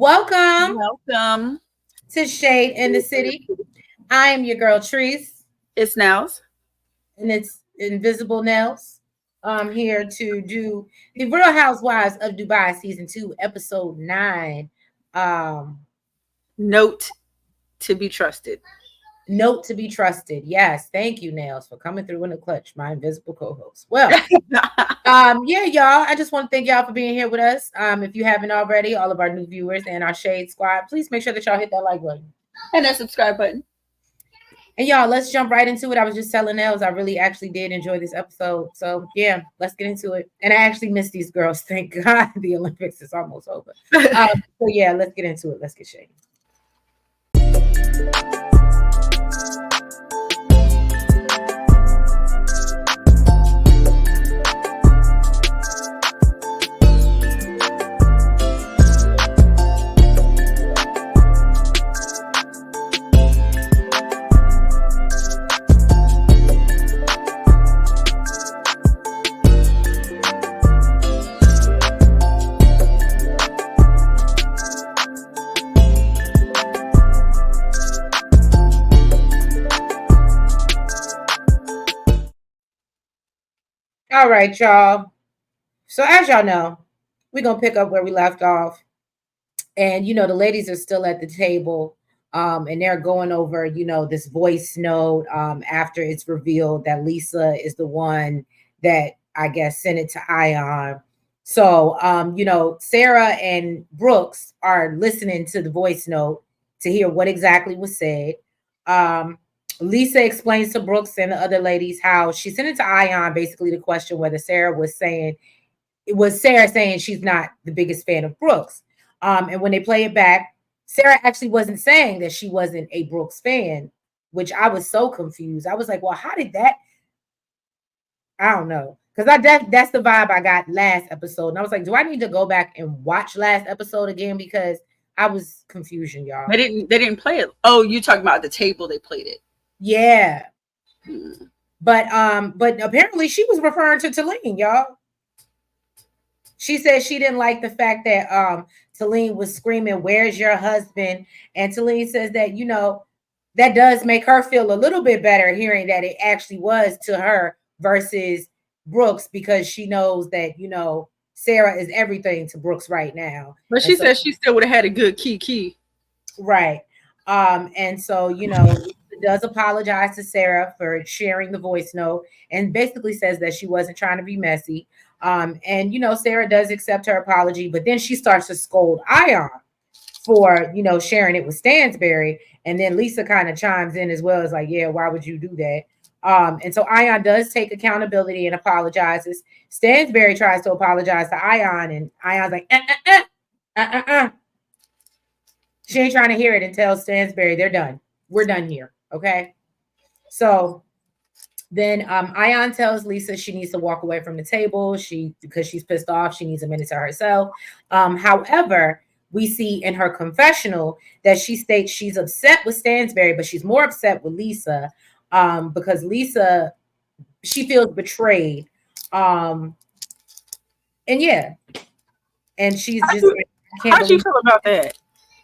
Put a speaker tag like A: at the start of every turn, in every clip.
A: Welcome
B: Welcome.
A: to Shade in the City. I am your girl Treese,
B: It's Nels.
A: and it's Invisible Nails. I'm here to do the Real Housewives of Dubai season 2, episode 9. Um,
B: Note to be trusted.
A: Note to be trusted. Yes, thank you, Nails, for coming through in the clutch, my invisible co-host. Well, yeah, y'all. I just want to thank y'all for being here with us. If you haven't already, all of our new viewers and our Shade Squad, please make sure that y'all hit that like button.
B: And that subscribe button.
A: And y'all, let's jump right into it. I was just telling Els I really actually did enjoy this episode. So yeah, let's get into it. And I actually miss these girls. Thank God the Olympics is almost over. So yeah, let's get into it. Let's get shady. All right, y'all. So as y'all know, we're gonna pick up where we left off. And the ladies are still at the table. And they're going over, this voice note after it's revealed that Lesa is the one that I guess sent it to Ayan. So Sarah and Brooks are listening to the voice note to hear what exactly was said. Um, Lesa explains to Brooks and the other ladies how she sent it to Ayan, basically the question whether Sarah was saying it was Sarah saying she's not the biggest fan of Brooks. And when they play it back, Sarah actually wasn't saying that she wasn't a Brooks fan, which I was so confused. I was like, well, how did that? I don't know. Because that's the vibe I got last episode. And I was like, do I need to go back and watch last episode again? Because I was confusion, y'all.
B: They didn't play it. Oh, you talking about the table they played it.
A: Yeah. But apparently she was referring to Talene, y'all. She said she didn't like the fact that Talene was screaming, "Where's your husband?" And Talene says that, that does make her feel a little bit better hearing that it actually was to her versus Brooks, because she knows that, Sarah is everything to Brooks right now.
B: But she said she still would have had a good key.
A: Right. And so, does apologize to Sarah for sharing the voice note and basically says that she wasn't trying to be messy. And Sarah does accept her apology, but then she starts to scold Ayan for, sharing it with Stansbury. And then Lesa kind of chimes in as well as like, yeah, why would you do that? And so Ayan does take accountability and apologizes. Stansbury tries to apologize to Ayan, and Ayan's like, She ain't trying to hear it and tells Stansbury they're done. We're done here. Okay. So then Ayan tells Lesa she needs to walk away from the table. Because she's pissed off, she needs a minute to herself. However, we see in her confessional that she states she's upset with Stansbury, but she's more upset with Lesa because Lesa, she feels betrayed. And yeah, and she's just
B: How'd you feel about that?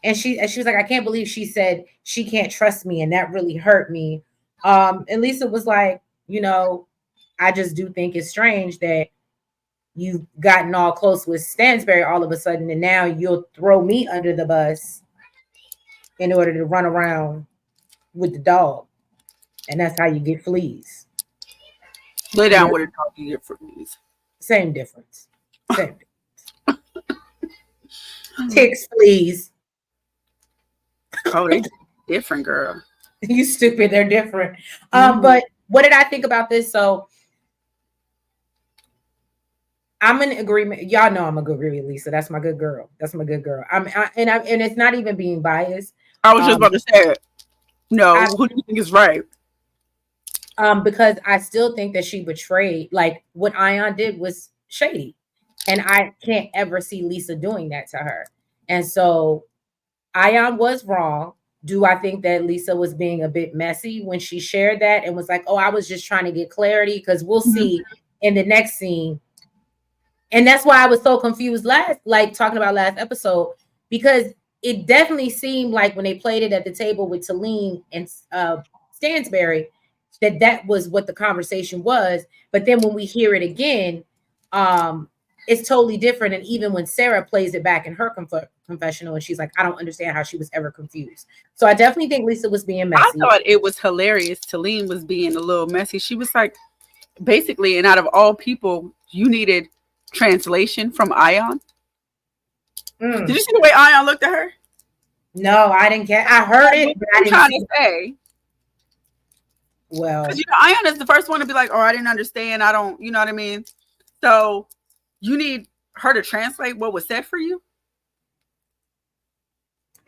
A: And she was like, I can't believe she said she can't trust me, and that really hurt me. And Lesa was like, I just do think it's strange that you've gotten all close with Stansbury all of a sudden, and now you'll throw me under the bus in order to run around with the dog. And that's how you get fleas.
B: Lay down with a dog, you get fleas.
A: Same difference. Same difference. Ticks, fleas.
B: Oh, they different, girl.
A: You stupid. They're different. But what did I think about this? So I'm in agreement. Y'all know I'm a good agree with Lesa. That's my good girl. And it's not even being biased.
B: I was just about to say it. No, who do you think is right?
A: Because I still think that she betrayed. Like what Ayan did was shady, and I can't ever see Lesa doing that to her. And so Ayan was wrong. Do I think that Lesa was being a bit messy when she shared that and was like, oh, I was just trying to get clarity? Because we'll see in the next scene. And that's why I was so confused talking about last episode, because it definitely seemed like when they played it at the table with Talene and Stansbury, that was what the conversation was. But then when we hear it again, it's totally different. And even when Sarah plays it back in her confessional, and she's like, I don't understand how she was ever confused. So I definitely think Lesa was being
B: I
A: messy.
B: thought it was hilarious. Talene was being a little messy. She was like, basically, and out of all people, you needed translation from Ayan. Did you see the way Ayan looked at her?
A: No, I didn't get. I heard it, but I didn't
B: trying
A: see
B: to say.
A: Well,
B: because Ayan is the first one to be like, "Oh, I didn't understand. I don't," you know what I mean? So you need her to translate what was said for you.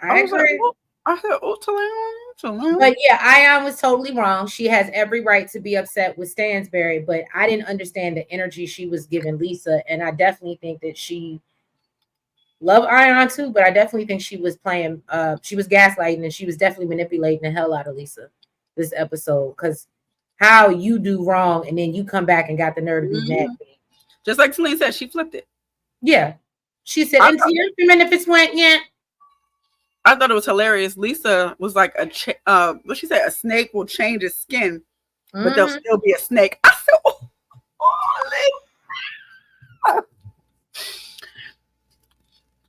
A: I agree.
B: I said, "Oh, Talene."
A: But yeah, Ayan was totally wrong. She has every right to be upset with Stansbury, but I didn't understand the energy she was giving Lesa, and I definitely think that she loved Ayan too. But I definitely think she was playing. She was gaslighting, and she was definitely manipulating the hell out of Lesa this episode. Because how you do wrong, and then you come back and got the nerve to be mad.
B: Just like Talene said, she flipped it.
A: Yeah, she said, "Into your benefits went yeah."
B: I thought it was hilarious. Lesa was like what she said, a snake will change its skin, but there'll still be a snake. I said,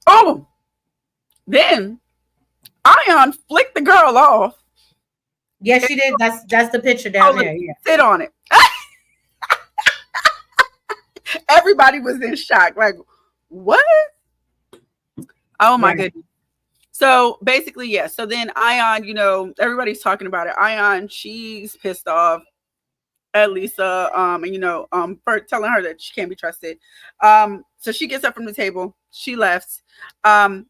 B: oh, then Ayan flicked the girl off.
A: Yes, she did. That's the picture down there. Yeah,
B: sit on it. Everybody was in shock. Like, what? Oh my goodness. So basically, yes. So then Ayan, everybody's talking about it. Ayan, she's pissed off at Lesa, and for telling her that she can't be trusted. So she gets up from the table. She left, and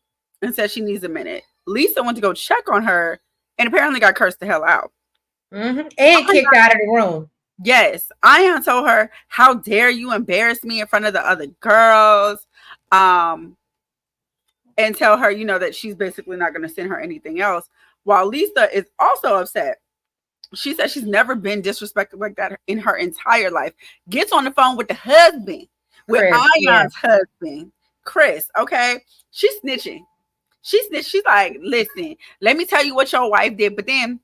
B: said she needs a minute. Lesa went to go check on her, and apparently got cursed the hell out.
A: And kicked out of the room.
B: Yes, Ayan told her, "How dare you embarrass me in front of the other girls?" And tell her, that she's basically not going to send her anything else. While Lesa is also upset. She said she's never been disrespected like that in her entire life. Gets on the phone with the husband, with Ayan's husband, Chris. Okay, she's snitching. She's like, listen, let me tell you what your wife did. But then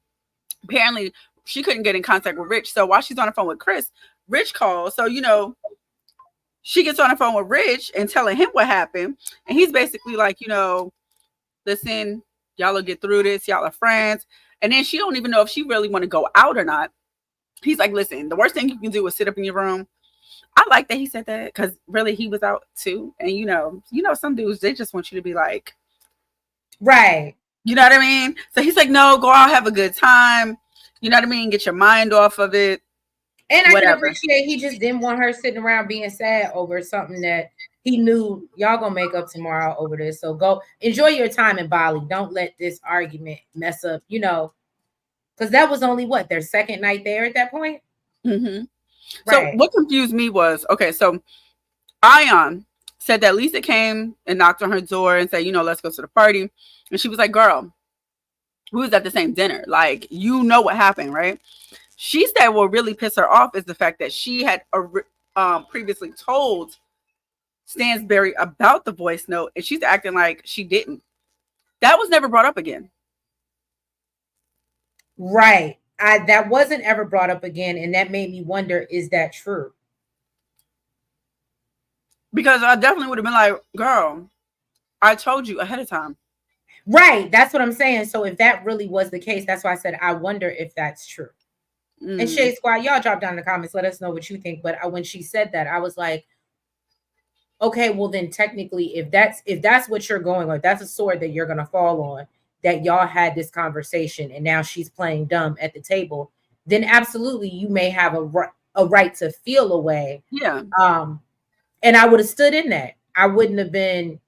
B: apparently she couldn't get in contact with Rich. So while she's on the phone with Chris, Rich calls. So she gets on the phone with Rich and telling him what happened. And he's basically like, listen, y'all will get through this. Y'all are friends. And then she don't even know if she really want to go out or not. He's like, listen, the worst thing you can do is sit up in your room. I like that he said that because really he was out too. And some dudes, they just want you to be like,
A: right.
B: You know what I mean? So he's like, no, go out, have a good time. You know what I mean? Get your mind off of it.
A: And I can appreciate he just didn't want her sitting around being sad over something that he knew y'all gonna make up tomorrow over this. So go enjoy your time in Bali. Don't let this argument mess up, because that was only their second night there at that point.
B: Mm-hmm. Right. So what confused me was, okay, so Ayan said that Lesa came and knocked on her door and said, let's go to the party. And she was like, girl, we was at the same dinner. Like, what happened, right? She said what really pissed her off is the fact that she had previously told Stansbury about the voice note, and she's acting like she didn't. That was never brought up again.
A: Right. That wasn't ever brought up again, and that made me wonder, is that true?
B: Because I definitely would have been like, girl, I told you ahead of time.
A: Right. That's what I'm saying. So if that really was the case, that's why I said I wonder if that's true. And Shade Squad, y'all drop down in the comments. Let us know what you think. But when she said that, I was like, okay, well then technically, if that's what you're going on, that's a sword that you're gonna fall on. That y'all had this conversation, and now she's playing dumb at the table. Then absolutely, you may have a right to feel a way.
B: Yeah.
A: And I would have stood in that. I would have been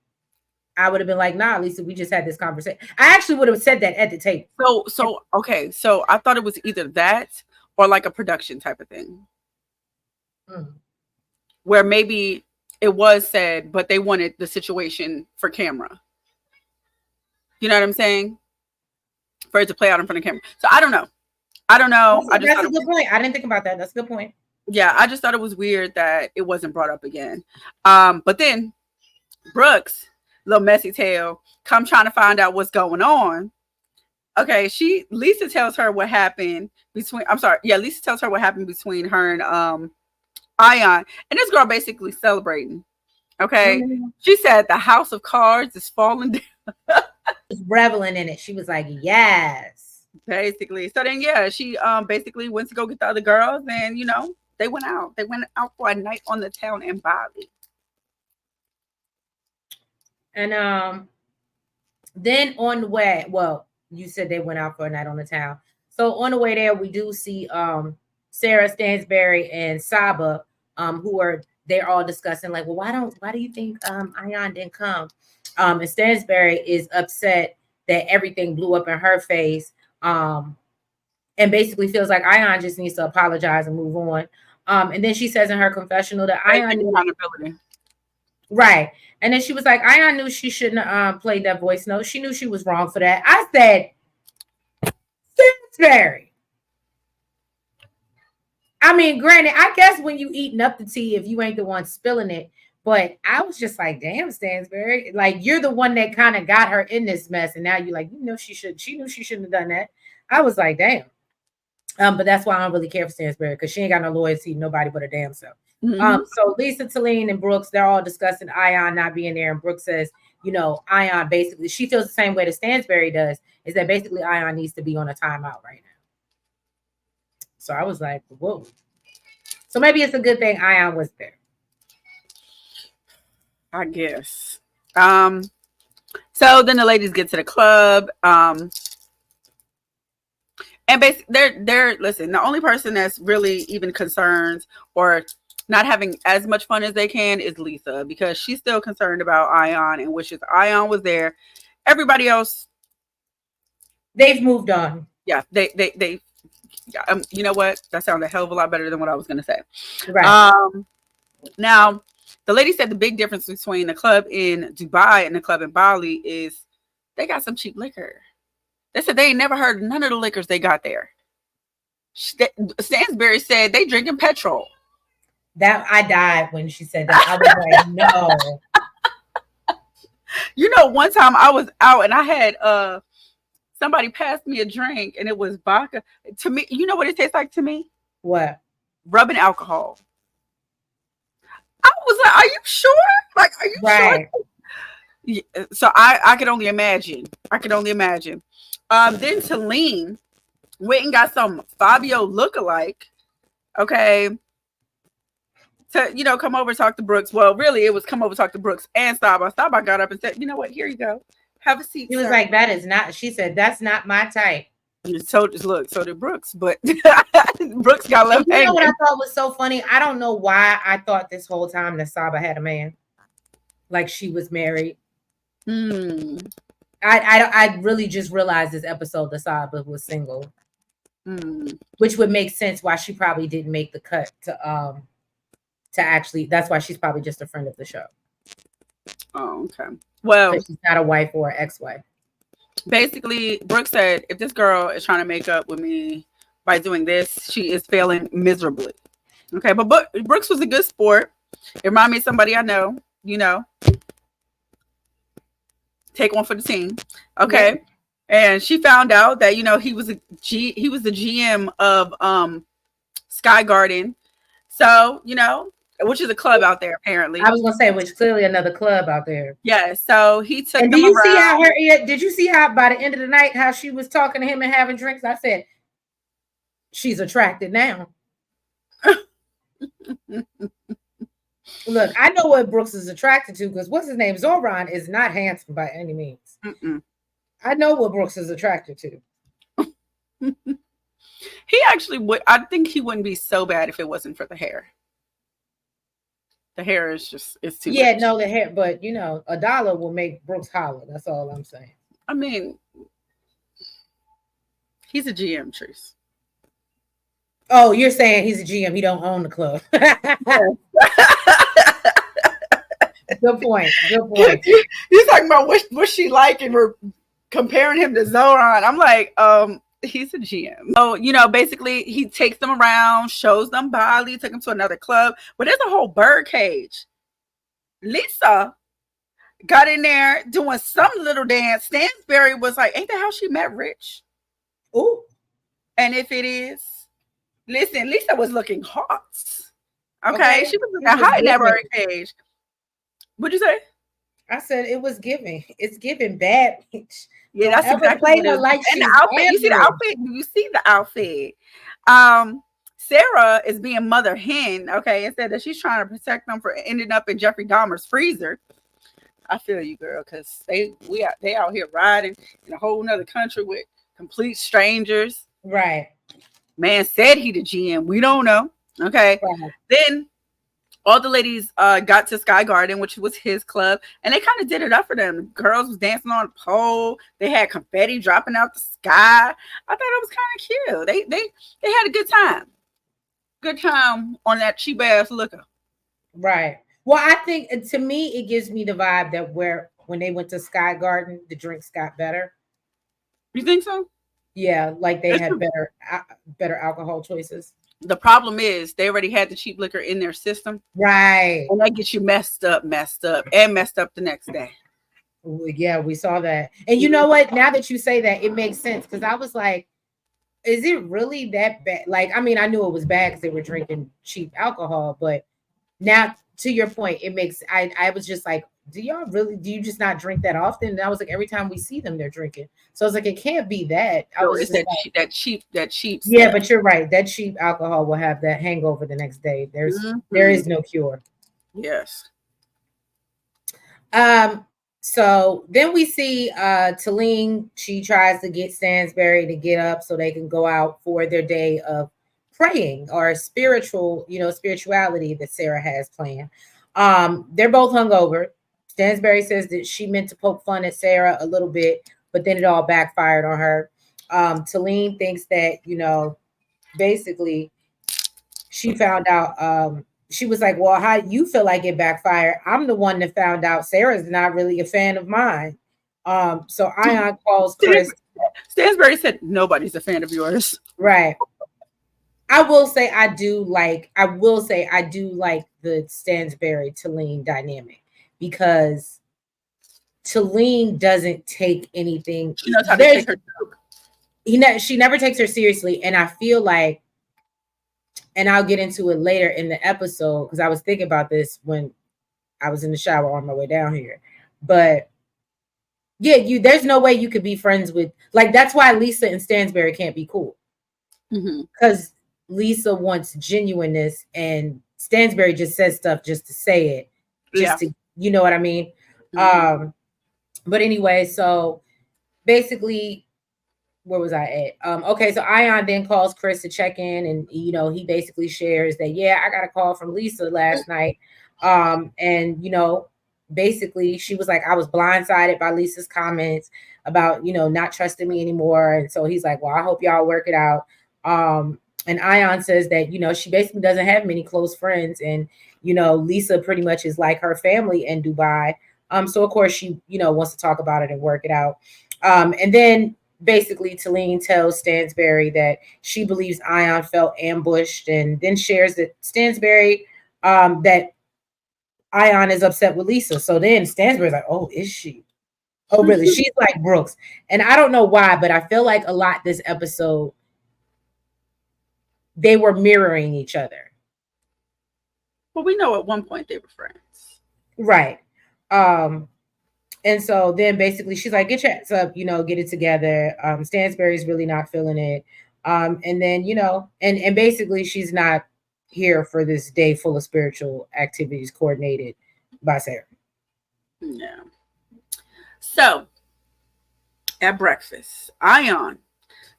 A: like, nah, Lesa, we just had this conversation. I actually would have said that at the table.
B: So okay. So I thought it was either that or like a production type of thing. Where maybe it was said, but they wanted the situation for camera. You know what I'm saying? For it to play out in front of camera. So I don't know.
A: That's a good point. I didn't think about that. That's a good point.
B: Yeah, I just thought it was weird that it wasn't brought up again. But then Brooks little messy tale, come trying to find out what's going on. Okay, Lesa tells her what happened between. I'm sorry, yeah, Lesa tells her what happened between her and Ayan, and this girl basically celebrating. Okay,
A: Mm-hmm.
B: she said the house of cards is falling down.
A: Was reveling in it. She was like, yes.
B: Basically. So then yeah, she basically went to go get the other girls, and they went out. They went out for a night on the town in Bali.
A: And then on the way, well, you said they went out for a night on the town. So on the way there, we do see Sarah, Stansbury, and Saba, they're all discussing like, well, why do you think Ayan didn't come? And Stansbury is upset that everything blew up in her face. And basically feels like Ayan just needs to apologize and move on. And then she says in her confessional that Ayan knew accountability. Right. And then she was like, Ayan knew she shouldn't have played that voice note. She knew she was wrong for that. I said, Stansbury. I mean, granted, I guess when you eating up the tea, if you ain't the one spilling it, but I was just like, damn, Stansbury, like you're the one that kind of got her in this mess. And now you're like, she knew she shouldn't have done that. I was like, damn. But that's why I don't really care for Stansbury, because she ain't got no loyalty to nobody but her damn self. Mm-hmm. So Lesa, Talene, and Brooks, they're all discussing Ayan not being there. And Brooks says, Ayan basically, she feels the same way that Stansbury does, is that basically Ayan needs to be on a timeout right now. So I was like, whoa. So maybe it's a good thing Ayan was there.
B: I guess. So then the ladies get to the club. And basically, listen, the only person that's really even concerned or not having as much fun as they can is Lesa, because she's still concerned about Ayan and wishes Ayan was there. Everybody else,
A: they've moved on.
B: Yeah, they you know what? That sounded a hell of a lot better than what I was going to say.
A: Right.
B: Now, the lady said the big difference between the club in Dubai and the club in Bali is they got some cheap liquor. They said they ain't never heard none of the liquors they got there. Stansbury said they drinking petrol.
A: That I died when she said that. I was like,
B: no. One time I was out and I had somebody passed me a drink and it was vodka. To me, you know what it tastes like to me?
A: What?
B: Rubbing alcohol. I was like, are you sure? Like, are you
A: right.
B: sure? Yeah, so I could only imagine. Then Talene went and got some Fabio lookalike. Okay. To come over and talk to Brooks. Well, really, it was come over talk to Brooks and Saba. Saba got up and said, you know what? Here you go. Have a seat.
A: He was like, that is not. She said, that's not my type.
B: So did Brooks, but Brooks got left hanging.
A: You know what I thought was so funny? I don't know why I thought this whole time that Saba had a man, like she was married. I really just realized this episode that Saba was single, which would make sense why she probably didn't make the cut to actually. That's why she's probably just a friend of the show.
B: Oh, okay. Well,
A: she's not a wife or an ex-wife.
B: Basically, Brooke said, if this girl is trying to make up with me by doing this, she is failing miserably. Okay, but Brooks was a good sport. It reminded me of somebody I know, Take one for the team. Okay. Yeah. And she found out that, he was the GM of Sky Garden. So, which is a club out there, apparently.
A: I was gonna say, which clearly another club out there.
B: Yeah. So he took.
A: And did you see how by the end of the night how she was talking to him and having drinks? I said, she's attracted now. Look, I know what Brooks is attracted to, because what's his name? Zoran is not handsome by any means. I know what Brooks is attracted to.
B: He actually would. I think he wouldn't be so bad if it wasn't for the hair. The hair is it's too much.
A: No, the hair, but $1 will make Brooks holler. That's all I'm saying.
B: I mean, he's a GM, Trace.
A: Oh, you're saying he's a GM. He don't own the club. Good point.
B: You're talking about what she like, and we're comparing him to Zoran. I'm like, he's a GM. So, basically he takes them around, shows them Bali, took them to another club, but there's a whole bird cage. Lesa got in there doing some little dance. Stansbury was like, "Ain't that how she met Rich?"
A: Ooh,
B: And if it is, listen, Lisa was looking hot. Okay,
A: okay.
B: she was
A: It
B: looking
A: was
B: hot in that
A: giving.
B: birdcage. What'd you say?
A: I said it was giving. It's giving bad bitch.
B: Yeah,
A: Don't
B: that's
A: ever
B: exactly
A: play
B: what it
A: her
B: is.
A: like
B: And the
A: she's
B: outfit, you see the
A: average.
B: outfit? Do you see the outfit? Um, Sarah is being mother hen, okay, instead that she's trying to protect them for ending up in Jeffrey Dahmer's freezer. I feel you, girl, because they out here riding in a whole nother country with complete strangers.
A: Right.
B: Man said he the GM. We don't know. Okay.
A: Right.
B: Then all the ladies got to Sky Garden, which was his club, and they kind of did it up for them. The girls was dancing on a pole. They had confetti dropping out the sky. I thought it was kind of cute. They had a good time. Good time on that cheap ass liquor.
A: Right. Well, I think to me it gives me the vibe that where when they went to Sky Garden, the drinks got better.
B: You think so?
A: Yeah, like they
B: It's
A: had
B: true.
A: better alcohol choices.
B: The problem is they already had the cheap liquor in their system,
A: Right.
B: and that gets you messed up, and messed up the next day.
A: Yeah, we saw that. And you know
B: Mhm.
A: what? Now that you say that, it makes sense because I was like, is it really that bad? Like, I mean, I knew it was bad because they were drinking cheap alcohol, but now to your point, it makes I was just like, do you just not drink that often? And I was like, every time we see them, they're drinking. So I was like, it can't be that. I
B: So
A: was
B: it's
A: just like,
B: that cheap
A: yeah,
B: stuff.
A: but you're right. That cheap alcohol will have that hangover the next day. There
B: Mhm.
A: is no cure.
B: Yes.
A: Um, so then we see Talene, she tries to get Stansbury to get up so they can go out for their day of praying or spiritual, spirituality that Sarah has planned. They're both hungover. Stansbury says that she meant to poke fun at Sarah a little bit, but then it all backfired on her. Talene thinks that, basically she found out she was like, well, how you feel like it backfired? I'm the one that found out Sarah's not really a fan of mine. So Ayan calls
B: Stan-
A: Chris.
B: Stansbury said nobody's a fan of yours.
A: Right. I will say I do like the Stansbury Talene dynamic because Talene doesn't take anything.
B: She knows how to
A: There's
B: take her.
A: she never takes her seriously, and I feel like, and I'll get into it later in the episode because I was thinking about this when I was in the shower on my way down here. But yeah, there's no way you could be friends with, like, that's why Lesa and Stansbury can't be cool.
B: Mm-hmm.
A: Because Lesa wants genuineness and Stansbury just says stuff just to say it,
B: Yeah.
A: just to, you know what I mean?
B: Mm-hmm.
A: But anyway, so basically, where was I at? Okay, so Ayan then calls Chris to check in, and he basically shares that, yeah, I got a call from Lesa last night. And basically she was like, I was blindsided by Lisa's comments about, not trusting me anymore. And so he's like, well, I hope y'all work it out. And Ayan says that, she basically doesn't have many close friends, and Lesa pretty much is like her family in Dubai. So of course she, wants to talk about it and work it out. And then basically Talene tells Stansbury that she believes Ayan felt ambushed, and then shares that Stansbury that Ayan is upset with Lesa. So then Stansbury's like, oh, is she? Oh, really? She's like Brooks. And I don't know why, but I feel like a lot this episode they were mirroring each other.
B: Well, we know at one point they were friends.
A: Right. Um, And so then basically she's like, get your ass up, get it together. Stansbury's really not feeling it. And then, and basically she's not here for this day full of spiritual activities coordinated by Sarah.
B: Yeah. So at breakfast, Ayan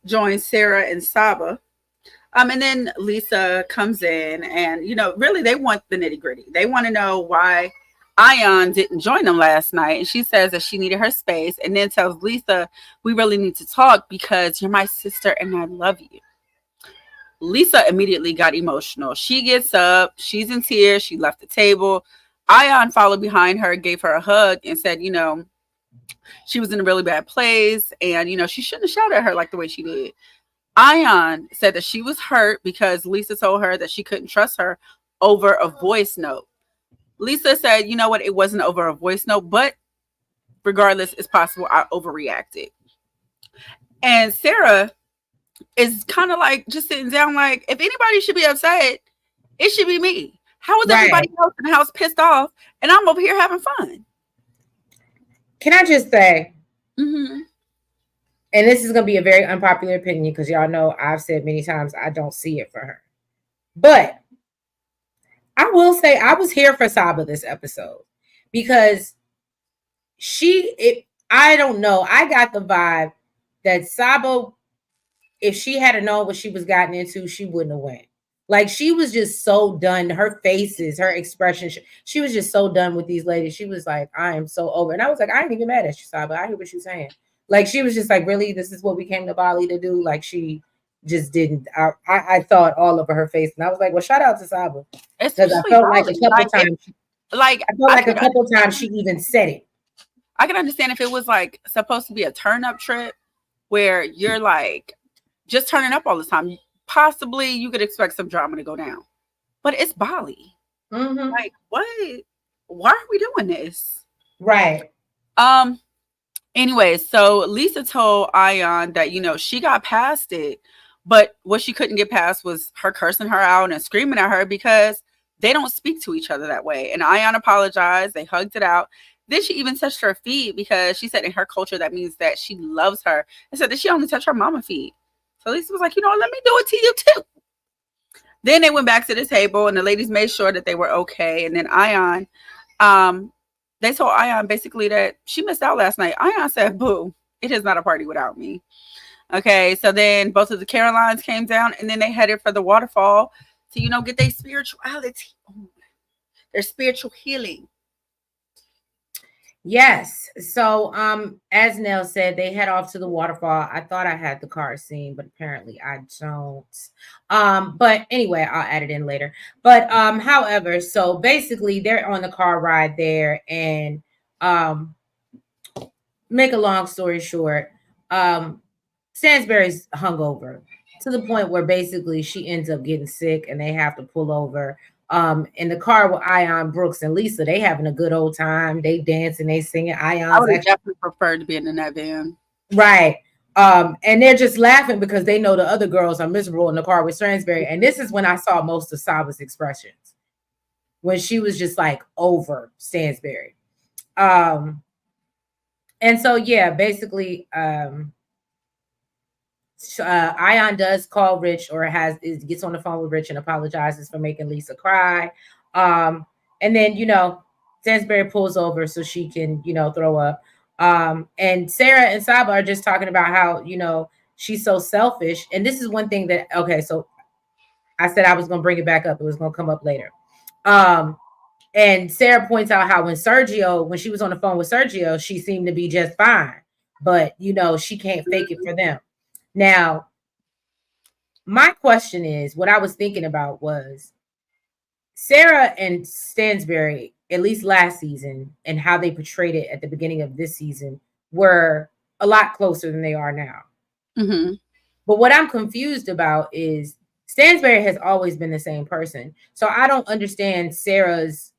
B: joins Sarah and Saba. And then Lesa comes in, and really they want the nitty gritty. They want to know why Ayan didn't join them last night. And she says that she needed her space, and then tells Lesa, we really need to talk because you're my sister and I love you. Lesa immediately got emotional. She gets up, she's in tears, she left the table. Ayan followed behind her, gave her a hug, and said, she was in a really bad place, and she shouldn't have shouted at her like the way she did. Ayan said that she was hurt because Lesa told her that she couldn't trust her over a voice note. Lesa said, you know what, it wasn't over a voice note, but regardless, it's possible I overreacted. And Sarah is kind of like just sitting down, like, if anybody should be upset, it should be me. How is
A: Right.
B: everybody else in the house pissed off and I'm over here having fun?
A: Can I just say,
B: Mm-hmm.
A: and this is going to be a very unpopular opinion because y'all know I've said many times I don't see it for her. But I will say I was here for Saba this episode because I don't know. I got the vibe that Saba, if she had known what she was gotten into, she wouldn't have went. Like she was just so done. Her faces, her expression, she was just so done with these ladies. She was like, I am so over. And I was like, I ain't even mad at you, Saba. I hear what you're saying. Like she was just like, really, this is what we came to Bali to do. Like she just didn't. I thought all over her face, and I was like, well, shout out to Saba because I
B: Especially
A: felt like a
B: Bali.
A: couple times.
B: Like
A: I felt
B: I
A: like a
B: could
A: couple times she even said it.
B: I can understand if it was like supposed to be a turn up trip where you're like just turning up all the time. Possibly you could expect some drama to go down. But it's Bali.
A: Mm-hmm.
B: Like, what? Why are we doing this?
A: Right.
B: Um, anyway, so Lesa told Ayan that, she got past it, but what she couldn't get past was her cursing her out and screaming at her because they don't speak to each other that way. And Ayan apologized. They hugged it out. Then she even touched her feet because she said in her culture that means that she loves her and said that she only touched her mama feet. So Lesa was like, let me do it to you too. Then they went back to the table and the ladies made sure that they were okay. And then Ayan, they told Ayan basically that she missed out last night. Ayan said, boo, it is not a party without me. Okay, so then both of the Carolines came down and then they headed for the waterfall to, get their spirituality, their spiritual healing.
A: Yes. So, as Nell said, they head off to the waterfall. I thought I had the car scene, but apparently I don't. But anyway, I'll add it in later. But however, so basically they're on the car ride there, and make a long story short, Stansbury's hungover to the point where basically she ends up getting sick and they have to pull over. In the car with Ayan, Brooks, and Lesa, they having a good old time. They dancing, they singing.
B: I
A: Ayan's
B: would have
A: actually
B: definitely preferred to be in that van.
A: right. And they're just laughing because they know the other girls are miserable in the car with Stansbury. And this is when I saw most of Saba's expressions when she was just like over Stansbury. And so yeah, basically, Ayan does call Rich or gets on the phone with Rich and apologizes for making Lesa cry. And then Stansbury pulls over so she can throw up. And Sarah and Saba are just talking about how she's so selfish. And this is one thing that so I said I was going to bring it back up. It was going to come up later. And Sarah points out how when she was on the phone with Sergio, she seemed to be just fine, but she can't fake it for them. Now, my question is, what I was thinking about was Sarah and Stansbury, at least last season, and how they portrayed it at the beginning of this season, were a lot closer than they are now.
B: Mm-hmm.
A: But what I'm confused about is Stansbury has always been the same person. So I don't understand Sarah's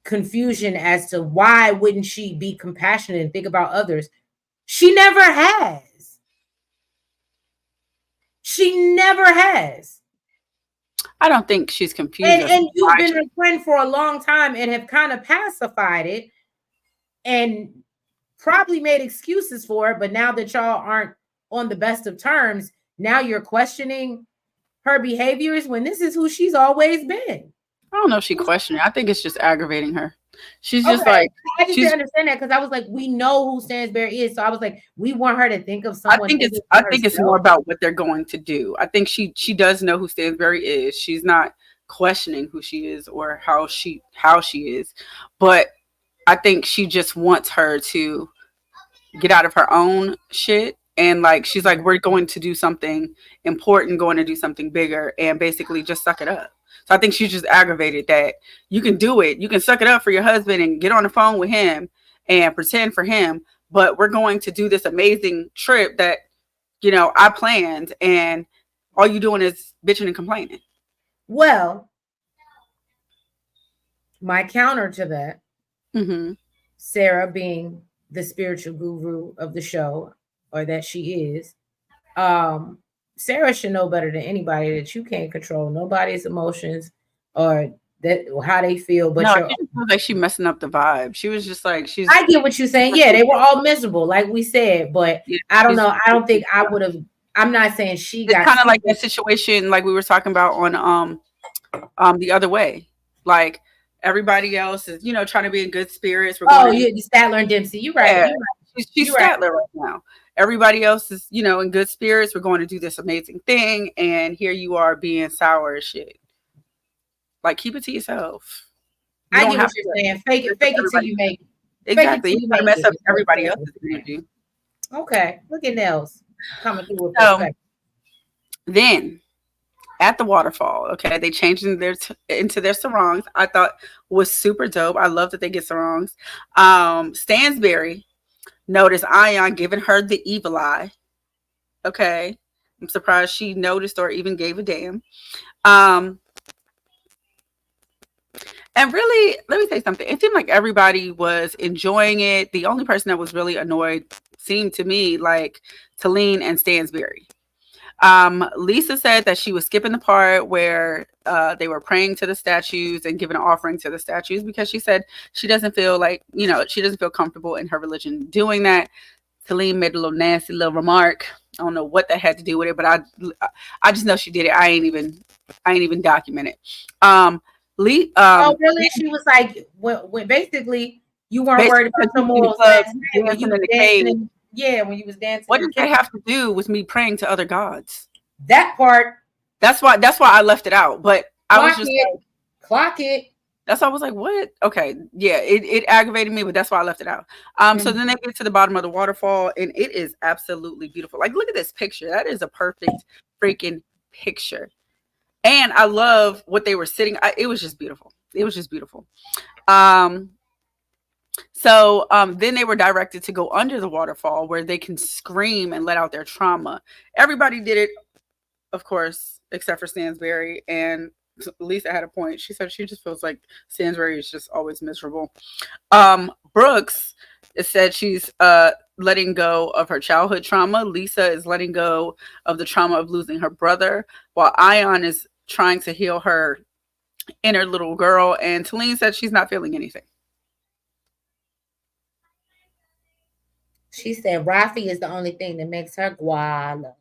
A: confusion as to why wouldn't she be compassionate and think about others. She never has. She never has.
B: I don't think she's confused.
A: And you've been a friend for a long time and have kind of pacified it and probably made excuses for it. But now that y'all aren't on the best of terms, now you're questioning her behaviors when this is who she's always been.
B: I don't know if she questioned it. I think it's just aggravating her. She's just like,
A: I just didn't understand that because I was like, we know who Stansbury is. So I was like, we want her to think of someone.
B: I think it's more about what they're going to do. I think she does know who Stansbury is. She's not questioning who she is or how she is. But I think she just wants her to get out of her own shit. And like, she's like, we're going to do something important, going to do something bigger, and basically just suck it up. So I think she's just aggravated that you can do it. You can suck it up for your husband and get on the phone with him and pretend for him. But we're going to do this amazing trip that, I planned. And all you doing is bitching and complaining.
A: Well, my counter to that Sarah being the spiritual guru of the show, or that she is, um, Sarah should know better than anybody that you can't control nobody's emotions or that how they feel, but
B: No,
A: your.
B: she just feels like she messing up the vibe. She was just like
A: I get what you're saying. Yeah, they were all miserable, like we said, but
B: yeah,
A: I don't
B: she's
A: know. I don't think I would have. I'm not saying she
B: it's
A: got
B: kind of like
A: stupid.
B: that situation like we were talking about on the other way. Like everybody else is, trying to be in good spirits. We're going
A: Oh,
B: to do
A: you Statler and Dempsey. You're right.
B: yeah.
A: You're right.
B: She's
A: You're right.
B: Statler right now. Everybody else is, in good spirits. We're going to do this amazing thing, and here you are being sour as shit. Like keep it to yourself. You
A: I
B: don't
A: get what
B: have to
A: you're saying.
B: mess up
A: Fake it till
B: everybody.
A: you make it. Fake it
B: Exactly.
A: till
B: You
A: you
B: got to
A: make
B: mess
A: it.
B: up
A: Is what
B: everybody
A: I'm
B: else's energy.
A: okay, look at Nels coming through with
B: So
A: perspective.
B: then at the waterfall, okay, they changed into their sarongs. I thought was super dope. I love that they get sarongs. Stansbury noticed Ayan giving her the evil eye. Okay. I'm surprised she noticed or even gave a damn. Um, and really, let me say something. It seemed like everybody was enjoying it. The only person that was really annoyed seemed to me like Talene and Stansbury. Lesa said that she was skipping the part where they were praying to the statues and giving an offering to the statues because she said she doesn't feel like, she doesn't feel comfortable in her religion doing that. Talene made a little nasty little remark. I don't know what that had to do with it, but I just know she did it. I ain't even documented. Lee,
A: Oh, really? She was like, when basically you weren't
B: basically
A: worried about your
B: in the
A: morals
B: club,
A: last night when you
B: dancing
A: was
B: in the
A: dancing
B: cave.
A: in, yeah, when you was dancing
B: What
A: in the
B: does that
A: kitchen.
B: have to do with me praying to other gods?
A: That part,
B: That's why I left it out. But I was
A: clock
B: just
A: it,
B: like,
A: clock it.
B: that's why I was like, what? Okay, yeah, it aggravated me, but that's why I left it out. So
A: Mhm.
B: then they get to the bottom of the waterfall, and it is absolutely beautiful. Like, look at this picture. That is a perfect freaking picture. And I love what they were sitting. It was just beautiful. It was just beautiful. Um, then they were directed to go under the waterfall where they can scream and let out their trauma. Everybody did it, of course, except for Stansbury. And Lesa had a point. She said she just feels like Stansbury is just always miserable. Brooks said she's letting go of her childhood trauma. Lesa is letting go of the trauma of losing her brother, while Ayan is trying to heal her inner little girl. And Talene said she's not feeling anything.
A: She said Rafi is the only thing that makes her guala.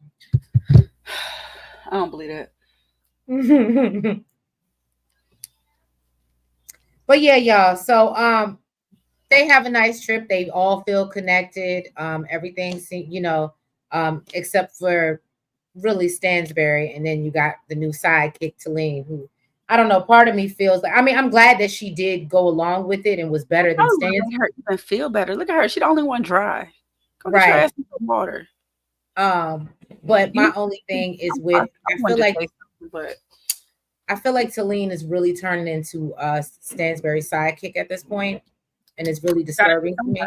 B: I don't believe that.
A: But yeah, y'all. So they have a nice trip. They all feel connected. Everything's except for really Stansbury, and then you got the new sidekick Talene, who I don't know. Part of me feels like I'm glad that she did go along with it and was better than
B: Oh,
A: Stansbury.
B: make her even feel better. Look at her. She's the only one dry. Go get your
A: Right.
B: ass some water.
A: But my only thing is with
B: I feel like, but
A: I feel like Talene is really turning into Stansbury's sidekick at this point, and it's really disturbing to me.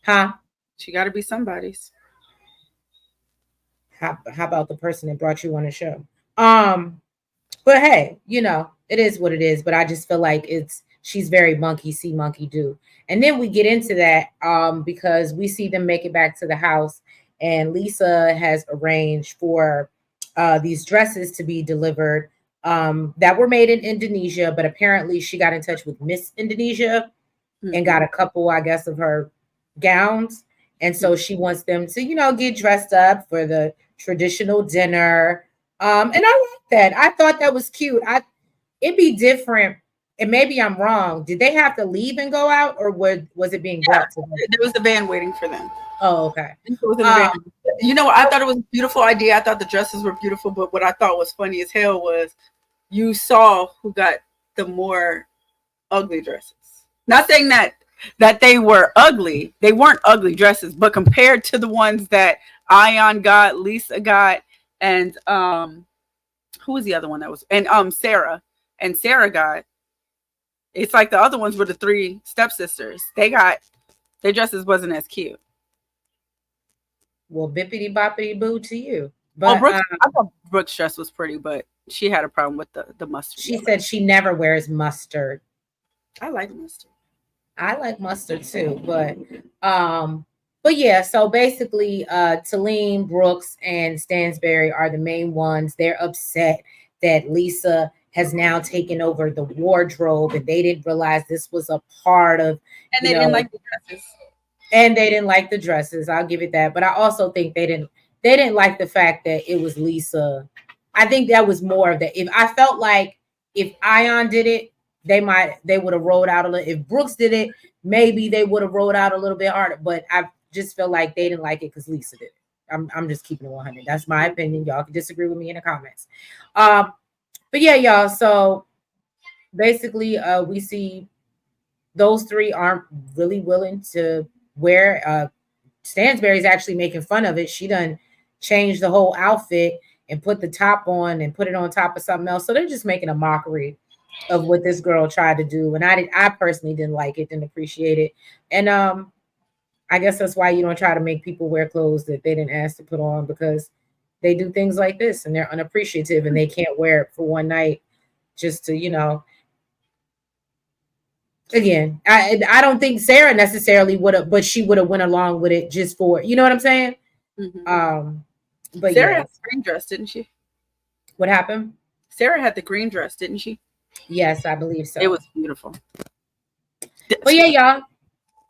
A: Huh?
B: She got to be somebody's.
A: How about the person that brought you on the show? But hey, it is what it is. But I just feel like she's very monkey see, monkey do. And then we get into that because we see them make it back to the house, and Lesa has arranged for these dresses to be delivered that were made in Indonesia, but apparently she got in touch with Miss Indonesia and got a couple, I guess, of her gowns. And so she wants them to, get dressed up for the traditional dinner. And I like that. I thought that was cute. It'd be different. And maybe I'm wrong. Did they have to leave and go out, or was it being brought to them?
B: There was a van waiting for them.
A: Oh, okay.
B: I thought it was a beautiful idea. I thought the dresses were beautiful, but what I thought was funny as hell was you saw who got the more ugly dresses. Not saying that they were ugly. They weren't ugly dresses, but compared to the ones that Ayan got, Lesa got, and who was the other one that was, and Sarah got, it's like the other ones were the three stepsisters. Their dresses wasn't as cute.
A: Well, bippity boppity boo to you. But
B: I thought Brooke's dress was pretty, but she had a problem with the mustard.
A: She said she never wears mustard.
B: I like mustard.
A: I like mustard too, but yeah, so basically Talene, Brooks, and Stansbury are the main ones. They're upset that Lesa has now taken over the wardrobe and they didn't realize this was a part of,
B: And
A: you
B: they didn't
A: know,
B: like the dresses.
A: and they didn't like the dresses. I'll give it that. But I also think they didn't like the fact that it was Lesa. I think that was more of that. If I felt like if Ayan did it, they would have rolled out a little. If Brooks did it, maybe they would have rolled out a little bit harder. But I just feel like they didn't like it because Lesa did it. I'm just keeping it 100. That's my opinion. Y'all can disagree with me in the comments. Um, but yeah, y'all. So basically, we see those three aren't really willing to wear. Stansbury's actually making fun of it. She done changed the whole outfit and put the top on and put it on top of something else. So they're just making a mockery of what this girl tried to do. And I personally didn't like it, didn't appreciate it. And I guess that's why you don't try to make people wear clothes that they didn't ask to put on, because they do things like this and they're unappreciative and they can't wear it for one night just to, again, I don't think Sarah necessarily would have, but she would have went along with it just for, you know what I'm saying?
B: Mm-hmm.
A: But
B: Sarah
A: yeah,
B: had the green dress, didn't she?
A: what happened?
B: Sarah had the green dress, didn't she?
A: Yes, I believe so.
B: It was beautiful.
A: But yeah, y'all.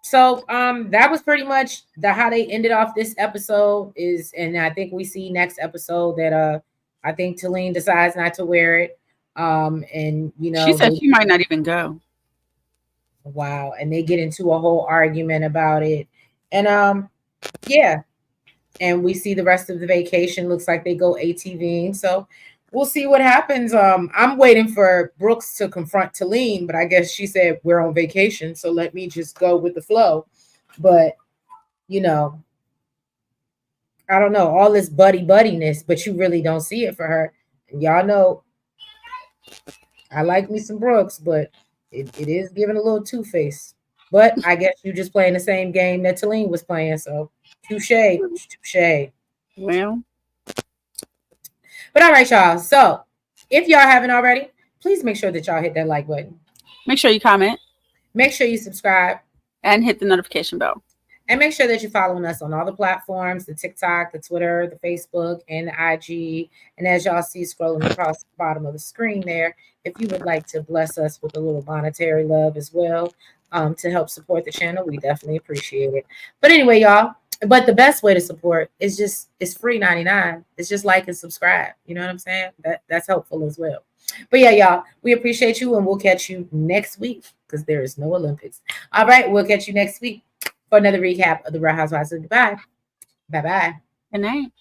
A: So that was pretty much how they ended off this episode is, and I think we see next episode that I think Talene decides not to wear it. And
B: She said she might not even go.
A: Wow, and they get into a whole argument about it. And yeah, and we see the rest of the vacation. Looks like they go ATVing. So we'll see what happens. I'm waiting for Brooks to confront Talene, but I guess she said we're on vacation, so let me just go with the flow. But you know, I don't know, all this buddiness, but you really don't see it for her. And y'all know I like me some Brooks, but it is giving a little two-face. But I guess you just playing the same game that Talene was playing, so touche, touche.
B: Well,
A: But all right, y'all. So if y'all haven't already, please make sure that y'all hit that like button.
B: make sure you comment
A: Make sure you subscribe.
B: and hit the notification bell.
A: And make sure that you're following us on all the platforms, the TikTok, the Twitter, the Facebook, and the IG. And as y'all see scrolling across the bottom of the screen there, if you would like to bless us with a little monetary love as well, to help support the channel, we definitely appreciate it. But anyway, y'all, but the best way to support is it's free 99. It's just like and subscribe. You know what I'm saying? That's helpful as well. But yeah, y'all, we appreciate you and we'll catch you next week because there is no Olympics. All right, we'll catch you next week for another recap of the Real Housewives of Dubai. Bye bye.
B: Good night.